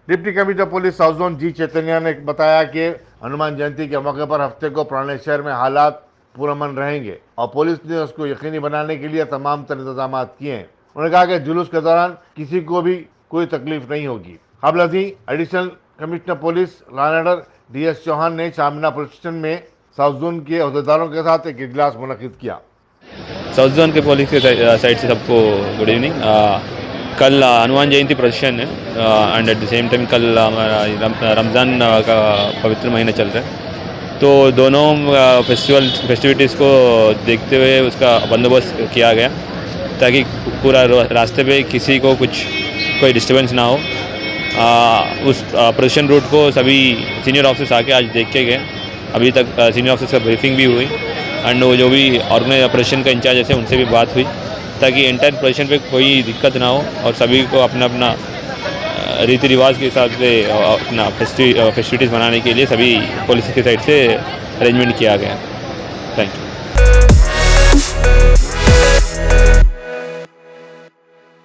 Deputy commissioner police south zone G Chaitanya ने बताया कि हनुमान जयंती के मौके पर हफ्ते को पुराने शहर में हालात पुरअमन रहेंगे और पुलिस ने उसको यकीनी बनाने के लिए तमाम तर इंतजाम किए हैं। उन्होंने कहा कि जुलूस के दौरान किसी को भी कोई तकलीफ नहीं होगी। अब लजी additional commissioner police law and order DS Chauhan ने चामिना पुलिस स्टेशन में साउथ जोन के अहदेदारों के साथ एक इजलास मुनक्किद किया। साउथ जोन के पुलिस के साइड से सबको गुड इवनिंग। कल हनुमान जयंती प्रोसेशन है and at the same time कल हमारा रमज़ान का पवित्र महीना चल रहा है, तो दोनों फेस्टिविटीज़ को देखते हुए उसका बंदोबस्त किया गया ताकि पूरा रास्ते पे किसी को कोई डिस्टर्बेंस ना हो। उस प्रोसेशन रूट को सभी सीनियर ऑफिसर्स आके आज देख के गए। अभी तक सीनियर ऑफिसर्स का ब्रीफिंग भी हुई एंड वो जो भी ऑपरेशन का इंचार्ज है उनसे भी बात हुई ताकि एंटायर प्रोसेशन पे कोई दिक्कत ना हो और सभी को अपना अपना रीति रिवाज के हिसाब से अपना फेस्टिविटीज़ मनाने के लिए सभी पुलिस की साइड से अरेंजमेंट किया गया। Thank you.